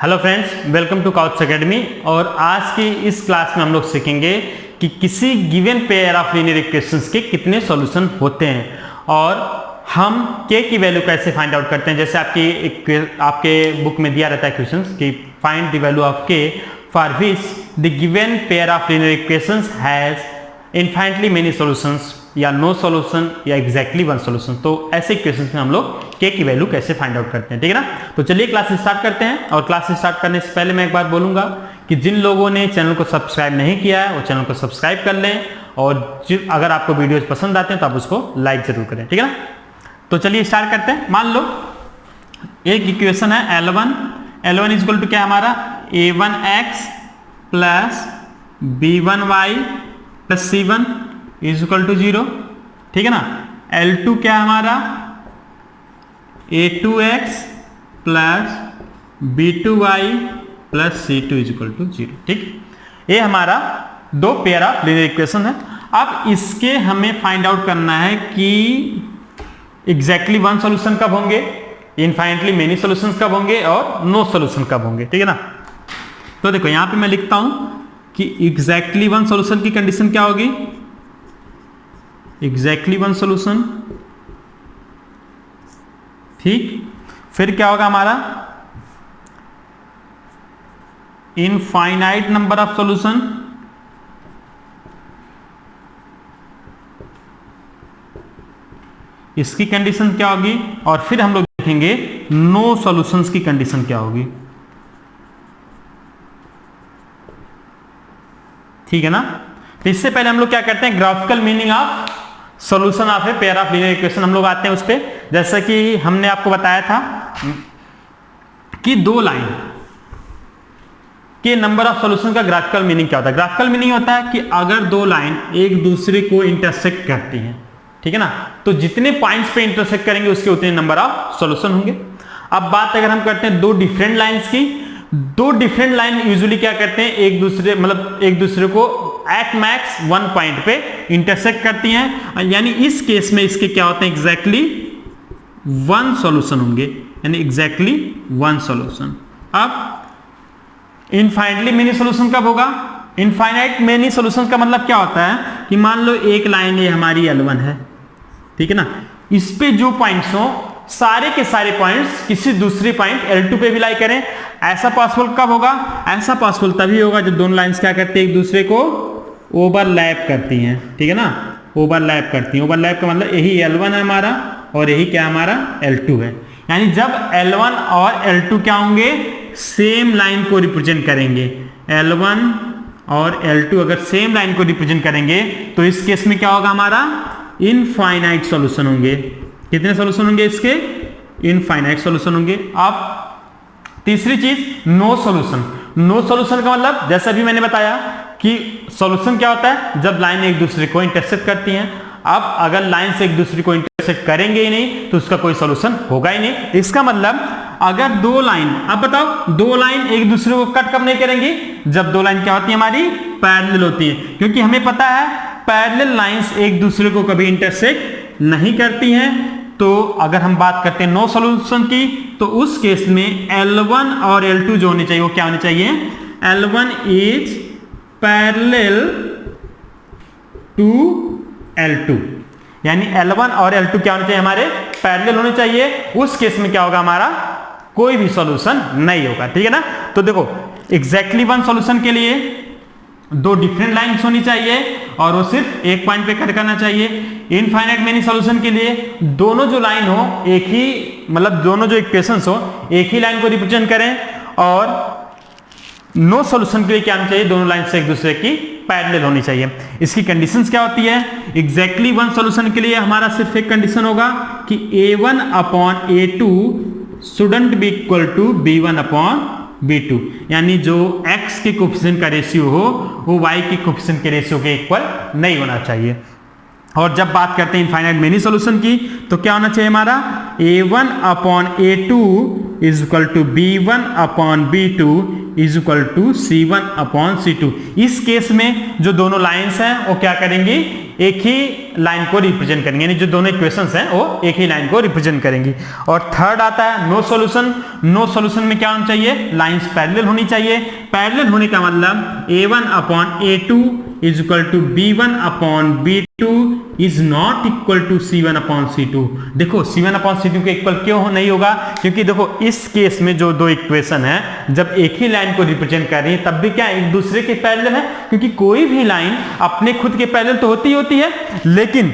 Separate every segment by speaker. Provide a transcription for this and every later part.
Speaker 1: Hello friends, welcome to Couch Academy. और आज की इस क्लास में हम लोग सीखेंगे कि किसी given pair of linear equations के कितने सॉल्यूशन होते हैं और हम k की वैल्यू कैसे फाइंड आउट करते हैं। जैसे आपके बुक में दिया रहता है क्वेश्चंस कि find the value of k for which the given pair of linear equations has infinitely many solutions या नो सॉल्यूशन या एग्जैक्टली वन सॉल्यूशन। तो ऐसे क्वेश्चंस में हम लोग k की वैल्यू कैसे फाइंड आउट करते हैं, ठीक है ना। तो चलिए क्लास स्टार्ट करते हैं। और क्लास स्टार्ट करने से पहले मैं एक बात बोलूंगा कि जिन लोगों ने चैनल को सब्सक्राइब नहीं किया है वो चैनल को सब्सक्राइब कर लें, और अगर आपको वीडियोज पसंद आते हैं तो आप उसको लाइक जरूर करें, ठीक है ना। तो चलिए स्टार्ट करते हैं। मान लो एक इक्वेशन है L1 इज इक्वल टू क्या हमारा A1x plus B1y plus C1 is equal to 0, ठीक है ना। L2 क्या हमारा A2x plus B2y plus C2 is equal to 0, ठीक। ये हमारा दो पेयर ऑफ लीनियर इक्वेशन है। अब इसके हमें फाइंड आउट करना है कि एग्जैक्टली वन सॉल्यूशन कब होंगे, इनफाइनाइटली मेनी सॉल्यूशंस कब होंगे और नो सॉल्यूशन कब होंगे, ठीक है ना। तो देखो यहां पे मैं लिखता हूं कि एग्जैक्टली वन सॉल्यूशन की कंडीशन क्या होगी, एग्जैक्टली वन सॉल्यूशन, ठीक। फिर क्या होगा हमारा इनफाइनाइट नंबर ऑफ सॉल्यूशन, इसकी कंडीशन क्या होगी, और फिर हम लोग देखेंगे नो सॉल्यूशंस की कंडीशन क्या होगी, ठीक है ना। तो इससे पहले हम लोग क्या करते हैं, graphical meaning of solution of a pair of linear equation हम लोग आते हैं उस पे। जैसा कि हमने आपको बताया था कि दो लाइन के नंबर ऑफ सॉल्यूशन का ग्राफिकल मीनिंग क्या होता है। ग्राफिकल मीनिंग होता है कि अगर दो लाइन एक दूसरे को इंटरसेक्ट करती हैं, ठीक है ना, तो जितने पॉइंट्स पे इंटरसेक्ट करेंगे उसके उतने नंबर ऑफ सॉल्यूशन होंगे। अब बात अगर हम करते हैं दो डिफरेंट लाइंस की, दो डिफरेंट लाइन यूजुअली क्या करते हैं, एक दूसरे को एट मैक्स वन पॉइंट पे इंटरसेक्ट करती हैं, यानी इस केस में इसके क्या होते हैं, एग्जैक्टली वन सॉल्यूशन होंगे, यानी एग्जैक्टली वन सॉल्यूशन। अब इनफाइनाइटली मेनी सॉल्यूशन कब होगा, इनफाइनाइट मेनी सॉल्यूशन का मतलब क्या होता है कि मान लो एक लाइन ये हमारी L1 है, ठीक है ना, इस पे जो पॉइंट्स हो सारे के सारे पॉइंट्स किसी दूसरे पॉइंट L2 पे भी लाई करें। ऐसा पॉसिबल कब होगा, ऐसा पॉसिबल तभी होगा जब दोनों लाइंस क्या करती है, एक दूसरे को ओवरलैप करती हैं, ठीक है ना, ओवरलैप करती हैं। ओवरलैप का मतलब यही L1 है हमारा और यही क्या हमारा L2 है, यानी जब L1 और L2 क्या होंगे, सेम लाइन को रिप्रेजेंट करेंगे। L1 और L2 अगर सेम लाइन को रिप्रेजेंट करेंगे तो इस केस में क्या होगा, हमारा इनफाइनाइट सॉल्यूशन होंगे। कितने सॉल्यूशन होंगे इसके, इनफाइनाइट सॉल्यूशन होंगे। अब तीसरी चीज नो सॉल्यूशन। नो सॉल्यूशन का मतलब जैसा भी मैंने बताया कि सॉल्यूशन क्या होता है, जब लाइन एक दूसरे को इंटरसेक्ट करती हैं। अब अगर लाइन से एक दूसरे को इंटरसेक्ट करेंगे ही नहीं तो उसका कोई सॉल्यूशन होगा ही नहीं। इसका मतलब अगर दो लाइन, अब बताओ दो लाइन एक दूसरे को कट कब नहीं करेंगी, जब दो लाइन क्या होती है, हमारी पैरेलल होती है, क्योंकि हमें पता है पैरेलल लाइंस एक दूसरे को कभी इंटरसेक्ट नहीं करती हैं। तो अगर हम बात करते हैं नो सॉल्यूशन की, तो उस केस में L1 और L2 जो होनी चाहिए वो क्या होनी चाहिए, L1 is parallel to L2, यानी L1 और L2 क्या होने चाहिए, हमारे पैरेलल होने चाहिए। उस केस में क्या होगा, हमारा कोई भी सॉल्यूशन नहीं होगा, ठीक है ना। तो देखो एग्जैक्टली वन सॉल्यूशन के लिए दो डिफरेंट लाइंस होनी चाहिए और वो सिर्फ एक पॉइंट पे कट करना चाहिए। इनफाइनाइट मेनी सॉल्यूशन के लिए दोनों जो लाइन हो एक ही, मतलब दोनों जो इक्वेशंस हो एक ही लाइन को रिप्रेजेंट करें। और नो सॉल्यूशन के लिए क्या होना चाहिए, दोनों लाइन से एक दूसरे की पैरेलल होनी चाहिए। इसकी कंडीशंस क्या होती है, एग्जैक्टली वन सॉल्यूशन के लिए हमारा सिर्फ एक कंडीशन होगा कि A1 upon A2 shouldn't be equal to B1 upon B2, यानी जो x के कोफिशिएंट का रेशियो हो वो y के कोफिशिएंट के रेशियो के इक्वल नहीं होना चाहिए। और जब बात करते हैं इनफाइनाइट मेनी सॉल्यूशन की, तो क्या होना चाहिए, हमारा A1 upon A2 is equal to B1 upon B2 is equal to C1 upon C2। इस केस में जो दोनों लाइंस हैं वो क्या करेंगी, एक ही लाइन को रिप्रेजेंट करेंगे, यानी जो दोनों इक्वेशंस हैं वो एक ही लाइन को रिप्रेजेंट करेंगी। और थर्ड आता है नो सॉल्यूशन। नो सॉल्यूशन में क्या होना चाहिए, लाइंस पैरेलल होनी चाहिए। पैरेलल होने का मतलब a1 upon a2 is equal to b1 upon b2 is not equal to c1 upon c2। देखो c1 अपॉन c2 के इक्वल क्यों नहीं होगा, क्योंकि देखो इस केस में जो दो इक्वेशन है जब एक ही लाइन को रिप्रेजेंट कर रही है तब भी क्या एक दूसरे के पैरेलल है, क्योंकि कोई भी लाइन अपने खुद के पैरेलल तो होती है, लेकिन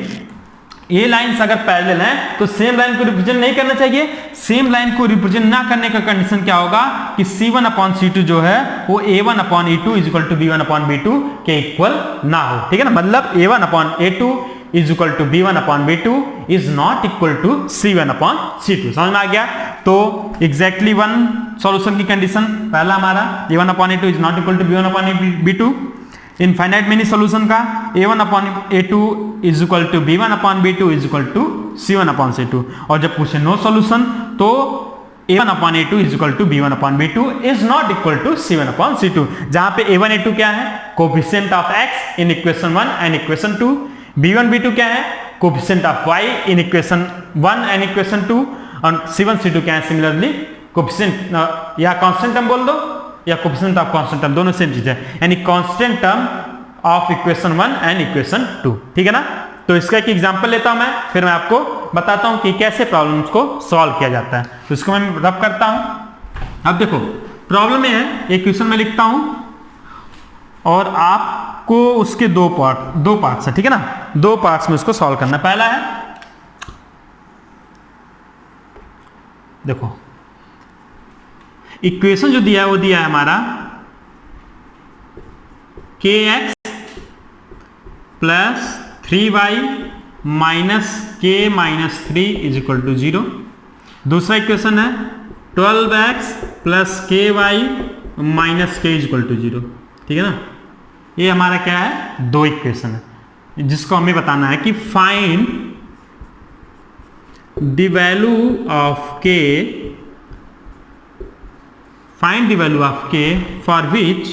Speaker 1: ये लाइंस अगर पैरेलल हैं तो सेम लाइन को रिप्रेजेंट नहीं करना चाहिए। सेम लाइन को रिप्रेजेंट ना करने का कंडीशन क्या होगा कि c1 अपॉन c2 जो है वो a1 upon e2 is equal to b1 upon b2 के इक्वल ना हो, ठीक है ना। मतलब a1 upon a2 is equal to b1 upon b2 is not equal to c1 upon c2। समझ में आ गया। तो एग्जैक्टली वन सॉल्यूशन की कंडीशन पहला हमारा a1 upon a2 is not equal to b1 upon b2। Infinite many solution का a1 upon a2 is equal to b1 upon b2 is equal to c1 upon c2। और जब पूछे no solution तो a1 upon a2 is equal to b1 upon b2 is not equal to c1 upon c2, जहां पे a1 a2 क्या है, coefficient of x in equation 1 and equation 2, b1 b2 क्या है, coefficient of y in equation 1 and equation 2, और c1 c2 क्या है, similarly coefficient या कांस्टेंट टर्म बोल दो या कोफिशिएंट ऑफ कांस्टेंट टर्म, दोनों सेम चीज है, यानी constant term of equation 1 and equation 2, ठीक है ना। तो इसका एक एग्जांपल लेता हूं मैं, फिर मैं आपको बताता हूं कि कैसे प्रॉब्लम्स को सॉल्व किया जाता है। तो इसको मैं रब करता हूं। अब देखो प्रॉब्लम में है, एक क्वेश्चन में लिखता हूं और आपको उसके दो पार्ट्स है, ठीक है ना, दो पार्ट्स में उसको सॉल्व करना। पहला है, देखो इक्वेशन जो दिया है वो दिया है हमारा kx plus 3y minus k minus 3 is equal to 0। दूसरा इक्वेशन है 12x plus ky minus k is equal to 0, ठीक है ना। ये हमारा क्या है, दो इक्वेशन है जिसको हमें बताना है कि find the value of k, find the value of k for which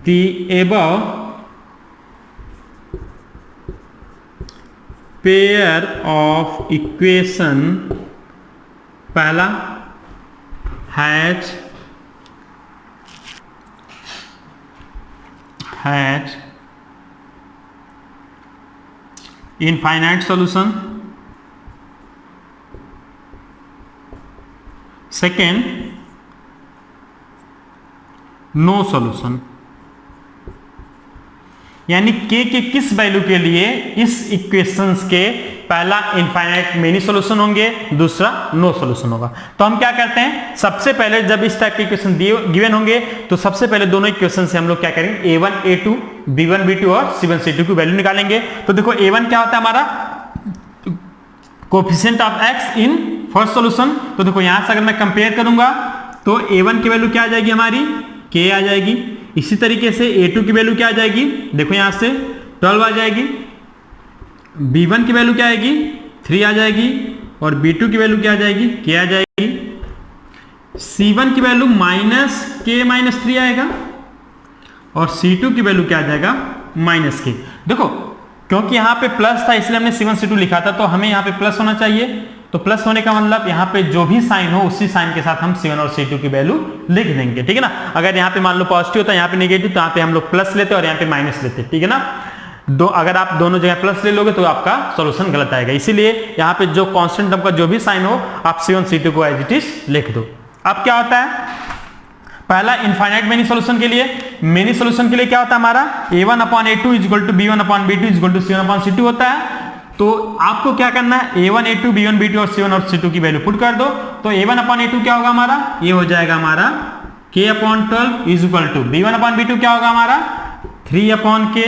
Speaker 1: the above pair of equation पहला has infinite solution, second no solution, यानी k के किस वैल्यू के लिए इस इक्वेशंस के पहला इनफाइनाइट मेनी सॉल्यूशन होंगे, दूसरा नो सॉल्यूशन होगा। तो हम क्या करते हैं, सबसे पहले जब इस टाइप के इक्वेशन गिवन होंगे तो सबसे पहले दोनों इक्वेशन से हम लोग क्या करेंगे, a1 a2 b1 b2 और c1 c2 की वैल्यू निकालेंगे। तो देखो a1 क्या होता है हमारा, coefficient of x in first solution. तो देखो यहां से अगर मैं कंपेयर करूंगा तो a1 की वैल्यू क्या आ जाएगी हमारी, k आ जाएगी। इसी तरीके से a2 की वैल्यू क्या आ जाएगी, देखो यहां से 12 आ जाएगी। b1 की वैल्यू क्या आएगी, 3 आ जाएगी। और b2 की वैल्यू क्या आ जाएगी, k आ जाएगी। c1 की वैल्यू माइनस k माइनस 3 आएगा और c2 की वैल्यू क्या आ जाएगा, माइनस k। देखो क्योंकि यहाँ पे प्लस था इसलिए हमने c1 c2 लिखा था, तो हमें यहाँ पे प्लस होना चाहिए। तो प्लस होने का मतलब यहाँ पे जो भी साइन हो उसी साइन के साथ हम c1 और c2 की वैल्यू लिख देंगे, ठीक है ना। अगर यहाँ पे मान लो पॉजिटिव होता है, यहाँ पे नेगेटिव, तो यहाँ पे हम लोग प्लस लेते और यहाँ पे माइनस लेते, ठीक है ना। अगर आप दोनों जगह प्लस ले लोगे तो आपका सॉल्यूशन गलत आएगा, इसीलिए यहाँ पे जो कांस्टेंट टर्म का जो भी साइन हो आप c1 c2 को एज इट इज लिख दो। अब क्या होता है, पहला इनफाइनाइट मेनी सॉल्यूशन के लिए, मेनी सॉल्यूशन के लिए क्या होता है हमारा, a1 upon a2 is equal to b1 upon b2 is equal to c1 upon c2 होता है। तो आपको क्या करना है, a1 a2 b1 b2 और c1 और c2 की वैल्यू पुट कर दो। तो a1 अपॉन a2 क्या होगा हमारा, ये हो जाएगा हमारा k upon 12 is equal to b1 upon b2 क्या होगा हमारा 3 upon k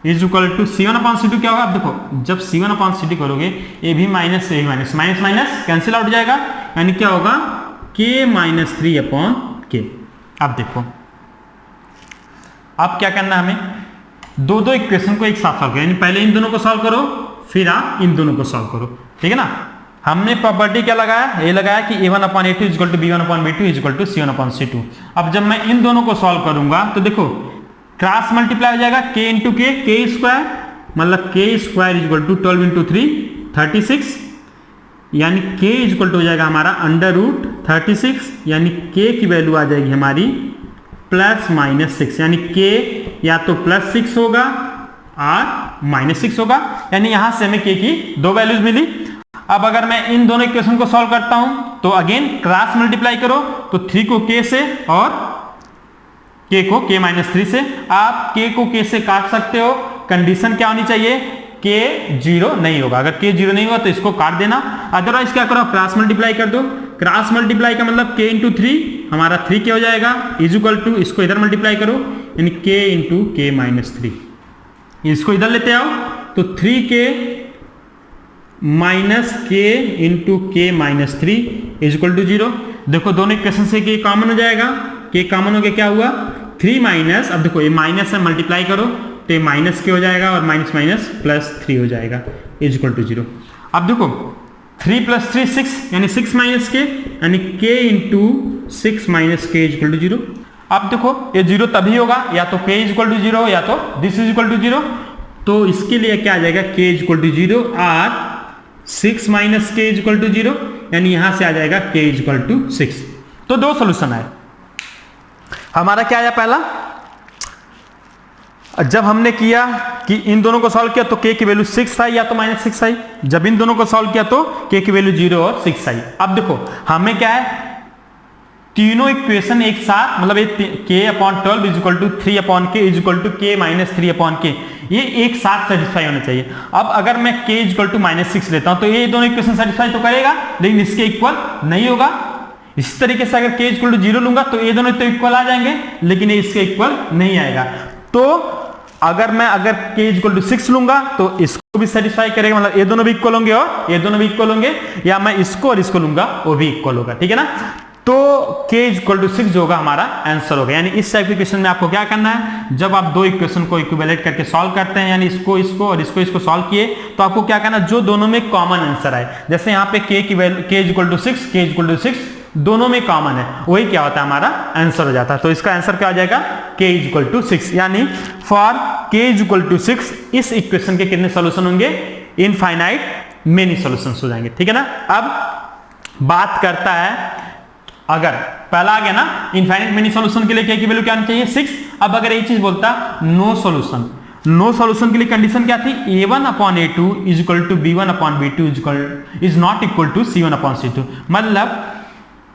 Speaker 1: is equal to c1 upon c2 क्या होगा। अब देखो जब c1 अपॉन c2 करोगे ए भी माइनस ए भी minus, minus minus cancel out जाएगा, यानी क्या होगा k माइनस 3 अपॉन k। अब देखो अब क्या करना है, हमें दो इक्वेशन को एक साथ सॉल्व करो, यानी पहले इन दोनों को सॉल्व करो फिर आप इन दोनों को सॉल्व करो, ठीक है ना। हमने प्रॉपर्टी क्या लगाया, ये लगाया कि a1/a2 equal to b1/b2 equal to c1/c2। अब जब मैं इन दोनों को सॉल्व करूंगा तो देखो क्रॉस मल्टीप्लाई हो जाएगा k इंटू के स्क्वायर, मतलब k square equal to 12 into 3 36, यानी k इक्वल टू हो जाएगा हमारा √36, यानी k की वैल्यू आ जाएगी हमारी +-6, यानी k या तो +6 होगा और -6 होगा, यानी यहां से हमें k की दो वैल्यूज मिली। अब अगर मैं इन दोनों इक्वेशन को सॉल्व करता हूं तो अगेन क्रॉस मल्टीप्लाई करो, तो 3 को k से और k को k-3 से। आप k को k से काट सकते हो, कंडीशन क्या होनी चाहिए, k 0 नहीं होगा। अगर k 0 नहीं होगा तो इसको काट देना, अदरवाइज क्या करो, क्रॉस मल्टीप्लाई कर दो। क्रॉस मल्टीप्लाई का मतलब k इंटू 3, हमारा 3k हो जाएगा, इज इक्वल टू इसको इधर मल्टीप्लाई करो, यानी k इंटू k-3। इसको इधर लेते आओ तो 3k minus k into k-3 is equal to 0। देखो दोनों इक्वेशन से k कॉमन हो जाएगा, k कॉमन हो गया, क्या हुआ 3 माइनस, अब देखो ये माइनस है, मल्टीप्लाई करो तो ये माइनस के हो जाएगा और माइनस माइनस +3 हो जाएगा इज इक्वल टू 0। अब देखो 3 + 3 6, यानी 6 माइनस के, यानी k इंटू 6 माइनस के इज इक्वल टू 0। अब देखो ये 0 तभी होगा या तो k इज इक्वल टू 0 या तो दिस इज इक्वल टू 0। तो इसके लिए क्या आ जाएगा, k इज इक्वल टू 0 और 6 माइनस के इज इक्वल टू 0, यानी यहां से आ जाएगा k इज इक्वल टू 6। तो दो सोल्यूशन आए। हमारा क्या आया, पहला जब हमने किया कि इन दोनों को सॉल्व किया तो k की वैल्यू 6 आई या तो -6 आई, जब इन दोनों को सॉल्व किया तो k की वैल्यू 0 और 6 आई। अब देखो हमें क्या है, तीनों इक्वेशन एक साथ, मतलब k/12 is equal to 3/k is equal to k-3/k, ये एक साथ सेटिस्फाई होना चाहिए। अब अगर मैं k इज इक्वल टू -6 लेता हूं तो ये दोनों इक्वेशन सेटिस्फाई तो करेगा, लेकिन इसके इक्वल नहीं होगा। इस तरीके से अगर k इज इक्वल टू 0 लूंगा तो ये दोनों तो इक्वल आ जाएंगे, लेकिन ये इसके इक्वल नहीं आएगा। तो अगर k इज इक्वल टू 6 लूंगा तो इसको भी सेटिस्फाई करेगा, मतलब ये दोनों भी इक्वल होंगे और ये दोनों भी इक्वल होंगे, या मैं इसको और इसको लूंगा वो भी इक्वल होगा, ठीक है ना। तो k इज इक्वल टू 6 जो होगा हमारा आंसर होगा। यानी इस टाइप के क्वेश्चन में आपको क्या करना है, जब आप दो इक्वेशन को इक्विवेलेंट करके सॉल्व करते हैं, यानी इसको और इसको सॉल्व किए, तो आपको क्या करना है, जो दोनों में कॉमन आंसर आए, जैसे यहाँ पे k की value k is equal to 6, k is equal to 6 दोनों में कॉमन है, वही क्या होता है हमारा आंसर हो जाता है। तो इसका आंसर क्या हो जाएगा, k इज इक्वल टू 6, यानी for k is equal to 6 इस इक्वेशन के कितने सॉल्यूशन होंगे, इनफाइनाइट मेनी सॉल्यूशंस हो जाएंगे, ठीक है ना। अब बात करता है, अगर पहला आ गया ना इनफाइनाइट मेनी सॉल्यूशन के लिए k की वैल्यू क्या आनी चाहिए 6। अब अगर ये चीज बोलता नो सॉल्यूशन के लिए कंडीशन क्या थी, a1/a2 is equal to b1/b2 is not equal to c1/c2। मतलब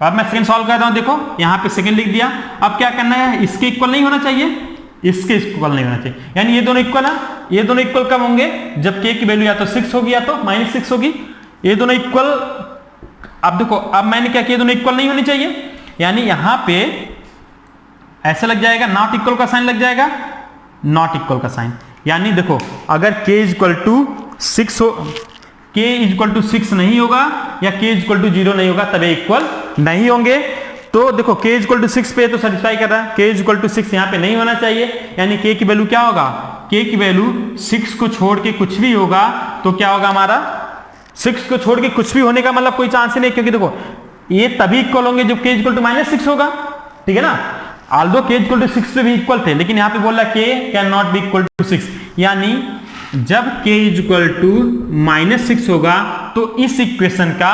Speaker 1: अब मैं सेकंड सॉल्व कर रहा हूं, देखो यहां पे सेकंड लिख दिया। अब क्या करना है, इसके इक्वल नहीं होना चाहिए, इसके इक्वल नहीं होना चाहिए, यानी ये दोनों इक्वल है। ये दोनों इक्वल कब होंगे, जब k की वैल्यू या तो 6 होगी या तो -6 होगी। ये दोनों इक्वल, अब देखो अब मैंने क्या किया, दोनों इक्वल नहीं होनी चाहिए, यानी यहां पे ऐसे लग जाएगा, नॉट इक्वल का साइन लग जाएगा, नॉट इक्वल का साइन। यानी देखो अगर k इज इक्वल टू 6 हो, k इज इक्वल टू 6 नहीं होगा या k इज इक्वल टू 0 नहीं होगा, तब इक्वल नहीं होंगे। तो देखो k इज इक्वल टू 6 पे तो सेटिस्फाई कर रहा है, k इज इक्वल टू 6 यहाँ पे नहीं होना चाहिए, यानी k की वैल्यू क्या होगा, k की वैल्यू 6 को छोड़ के कुछ भी होगा, तो क्या होगा हमारा 6 को छोड़ के कुछ भी होने का मतलब कोई चांस ही नहीं, क्योंकि देखो ये तभी इक्वल होंगे जब k इज इक्वल टू -6 होगा, ठीक है ना। Although k is equal to 6 पे भी इक्वल थे, लेकिन यहाँ पे बोल रहा है k can not be equal to 6, यानी जब k इज इक्वल टू -6 होगा तो इस इक्वेशन का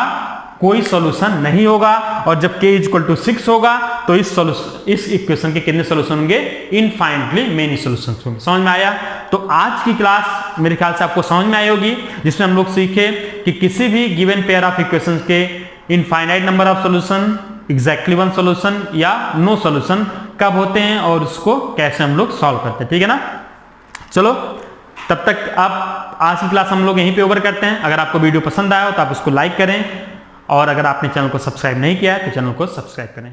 Speaker 1: कोई सॉल्यूशन नहीं होगा, और जब k इज इक्वल टू 6 होगा तो इस इक्वेशन के कितने सॉल्यूशन होंगे, इनफाइनाइटली मेनी सॉल्यूशंस होंगे। समझ में आया। तो आज की क्लास मेरे ख्याल से आपको समझ में आई होगी, जिसमें हम लोग सीखे कि किसी भी गिवन पेयर ऑफ इक्वेशंस के infinite number of solution, exactly one solution या नो सॉल्यूशन कब होते हैं और उसको कैसे हम लोग सॉल्व करते हैं, ठीक है ना। चलो तब तक आप आज की क्लास हम लोग यहीं पे ओवर करते हैं। अगर आपको वीडियो पसंद आया हो तो आप उसको लाइक करें, और अगर आपने चैनल को सब्सक्राइब नहीं किया है तो चैनल को सब्सक्राइब करें।